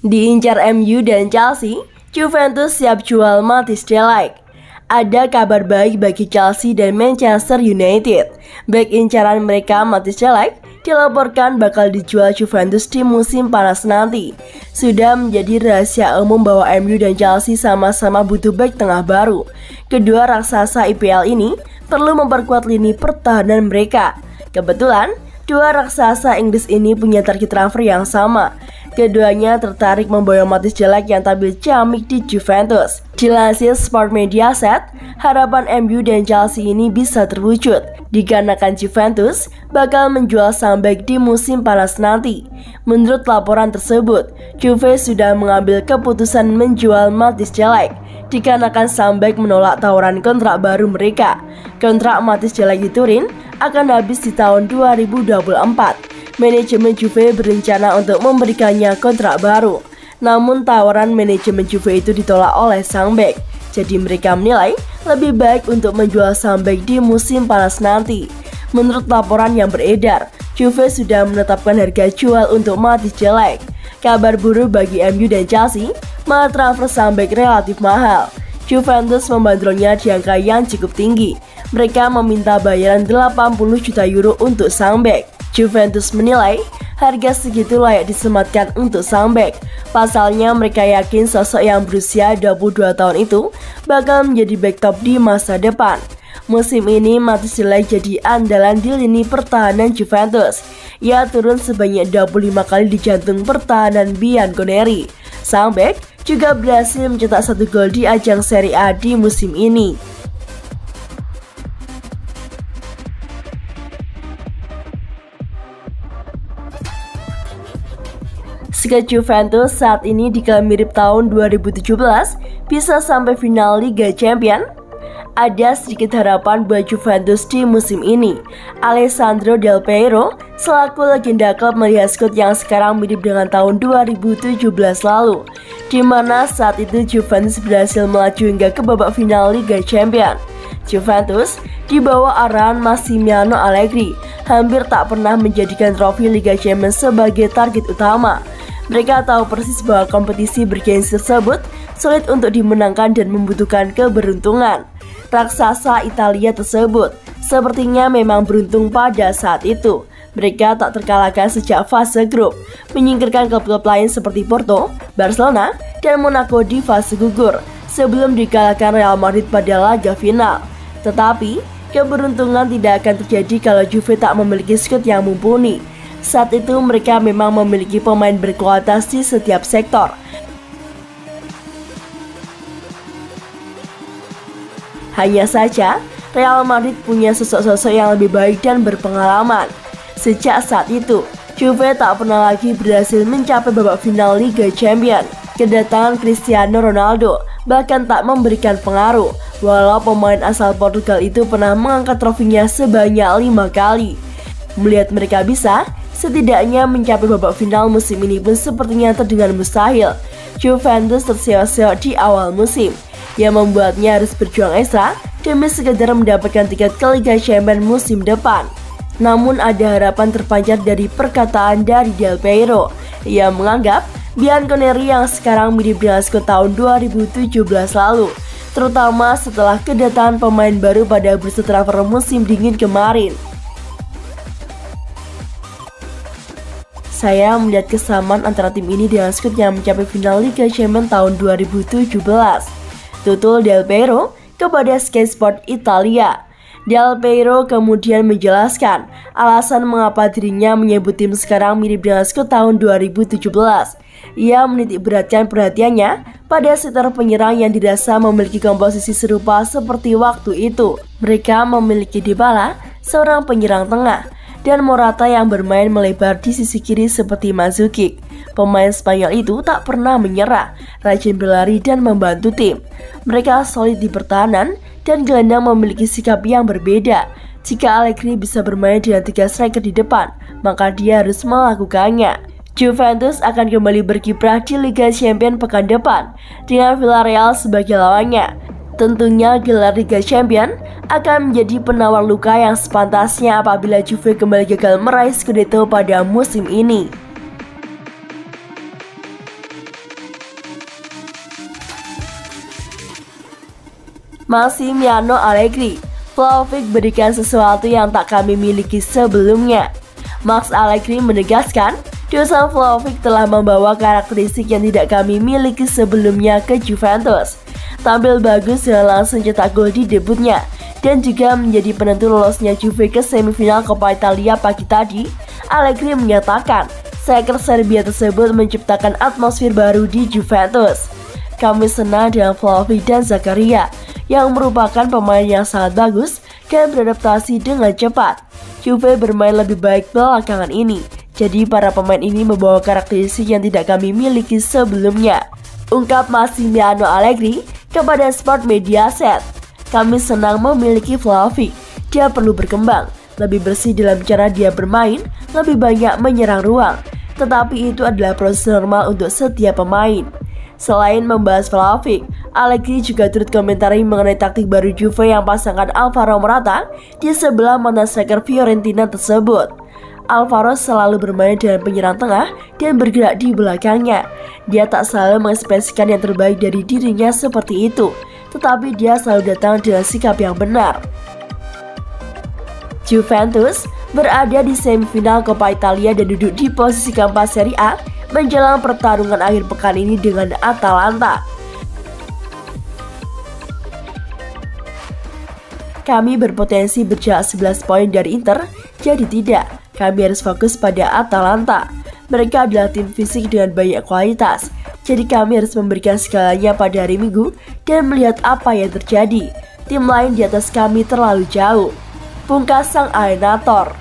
Diincar MU dan Chelsea, Juventus siap jual Matthijs de Ligt. Ada kabar baik bagi Chelsea dan Manchester United. Bek incaran mereka Matthijs de Ligt dilaporkan bakal dijual Juventus di musim panas nanti. Sudah menjadi rahasia umum bahwa MU dan Chelsea sama-sama butuh bek tengah baru. Kedua raksasa IPL ini perlu memperkuat lini pertahanan mereka. Kebetulan, dua raksasa Inggris ini punya target transfer yang sama. Keduanya tertarik memboyong Matthijs de Ligt yang tampil ciamik di Juventus. Dilansir Sport Mediaset, harapan MU dan Chelsea ini bisa terwujud dikarenakan Juventus bakal menjual sang bek di musim panas nanti. Menurut laporan tersebut, Juve sudah mengambil keputusan menjual Matthijs de Ligt dikarenakan sang bek menolak tawaran kontrak baru mereka. Kontrak Matthijs de Ligt di Turin akan habis di tahun 2024. Manajemen Juve berencana untuk memberikannya kontrak baru. Namun tawaran manajemen Juve itu ditolak oleh sang bek. Jadi mereka menilai lebih baik untuk menjual sang bek di musim panas nanti. Menurut laporan yang beredar, Juve sudah menetapkan harga jual untuk Matthijs de Ligt. Kabar buruk bagi MU dan Chelsea, mahar transfer sang bek relatif mahal. Juventus membandrolnya di angka yang cukup tinggi. Mereka meminta bayaran 80 juta euro untuk sang bek. Juventus menilai harga segitu layak disematkan untuk sang bek. Pasalnya mereka yakin sosok yang berusia 22 tahun itu bakal menjadi bek top di masa depan. Musim ini Matthijs de Ligt jadi andalan di lini pertahanan Juventus. Ia turun sebanyak 25 kali di jantung pertahanan Bianconeri. Sang bek juga berhasil mencetak 1 gol di ajang Serie A di musim ini. Skuad Juventus saat ini dikala mirip tahun 2017 bisa sampai final Liga Champions. Ada sedikit harapan buat Juventus di musim ini. Alessandro Del Piero selaku legenda klub melihat skuad yang sekarang mirip dengan tahun 2017 lalu, di mana saat itu Juventus berhasil melaju hingga ke babak final Liga Champions. Juventus di bawah arahan Massimiliano Allegri hampir tak pernah menjadikan trofi Liga Champions sebagai target utama. Mereka tahu persis bahwa kompetisi bergengsi tersebut sulit untuk dimenangkan dan membutuhkan keberuntungan. Raksasa Italia tersebut sepertinya memang beruntung pada saat itu. Mereka tak terkalahkan sejak fase grup, menyingkirkan klub-klub lain seperti Porto, Barcelona, dan Monaco di fase gugur sebelum dikalahkan Real Madrid pada laga final. Tetapi, keberuntungan tidak akan terjadi kalau Juve tak memiliki skuad yang mumpuni. Saat itu mereka memang memiliki pemain berkualitas di setiap sektor. Hanya saja, Real Madrid punya sosok-sosok yang lebih baik dan berpengalaman. Sejak saat itu, Juve tak pernah lagi berhasil mencapai babak final Liga Champions. Kedatangan Cristiano Ronaldo bahkan tak memberikan pengaruh, walau pemain asal Portugal itu pernah mengangkat trofinya sebanyak 5 kali. Melihat mereka bisa setidaknya mencapai babak final musim ini pun sepertinya terdengar mustahil. Juventus terseok-seok di awal musim, yang membuatnya harus berjuang ekstra demi sekedar mendapatkan tiket ke Liga Champions musim depan. Namun ada harapan terpancar dari perkataan dari Del Piero. Ia menganggap Bianconeri yang sekarang mirip dengan skuad tahun 2017 lalu, terutama setelah kedatangan pemain baru pada bursa transfer musim dingin kemarin. Saya melihat kesamaan antara tim ini dengan skuad yang mencapai final Liga Champions tahun 2017. Tutul Del Piero kepada Sky Sport Italia. Del Piero kemudian menjelaskan alasan mengapa dirinya menyebut tim sekarang mirip dengan skuad tahun 2017. Ia menitik beratkan perhatiannya pada sekitar penyerang yang dirasa memiliki komposisi serupa seperti waktu itu. Mereka memiliki Dybala, seorang penyerang tengah, dan Morata yang bermain melebar di sisi kiri seperti Mandzukic. Pemain Spanyol itu tak pernah menyerah, rajin berlari dan membantu tim. Mereka solid di pertahanan dan gelandang memiliki sikap yang berbeda. Jika Allegri bisa bermain dengan 3 striker di depan, maka dia harus melakukannya. Juventus akan kembali berkiprah di Liga Champions pekan depan dengan Villarreal sebagai lawannya. Tentunya gelar Liga Champions akan menjadi penawar luka yang sepantasnya apabila Juve kembali gagal meraih Scudetto pada musim ini. Massimiliano Allegri, Vlahovic berikan sesuatu yang tak kami miliki sebelumnya. Max Allegri menegaskan, Dusan Vlahovic telah membawa karakteristik yang tidak kami miliki sebelumnya ke Juventus. Tampil bagus dan langsung cetak gol di debutnya, dan juga menjadi penentu lolosnya Juve ke semifinal Coppa Italia pagi tadi. Allegri menyatakan, striker Serbia tersebut menciptakan atmosfer baru di Juventus. Kami senang dengan Vlahovic dan Zakaria, yang merupakan pemain yang sangat bagus dan beradaptasi dengan cepat. Juve bermain lebih baik belakangan ini, jadi para pemain ini membawa karakteristik yang tidak kami miliki sebelumnya, ungkap Massimiliano Allegri kepada Sport Mediaset. Kami senang memiliki Vlahovic, dia perlu berkembang, lebih bersih dalam cara dia bermain, lebih banyak menyerang ruang, tetapi itu adalah proses normal untuk setiap pemain. Selain membahas Vlahovic, Allegri juga turut komentari mengenai taktik baru Juve yang pasangkan Alvaro Morata di sebelah mantan striker Fiorentina tersebut. Alvaro selalu bermain dengan penyerang tengah dan bergerak di belakangnya. Dia tak selalu mengekspresikan yang terbaik dari dirinya seperti itu, tetapi dia selalu datang dengan sikap yang benar. Juventus berada di semifinal Coppa Italia dan duduk di posisi keempat Serie A menjelang pertarungan akhir pekan ini dengan Atalanta. Kami berpotensi berjarak 11 poin dari Inter, jadi tidak. Kami harus fokus pada Atalanta. Mereka adalah tim fisik dengan banyak kualitas, jadi kami harus memberikan segalanya pada hari Minggu dan melihat apa yang terjadi. Tim lain di atas kami terlalu jauh, pungkas sang Aenator.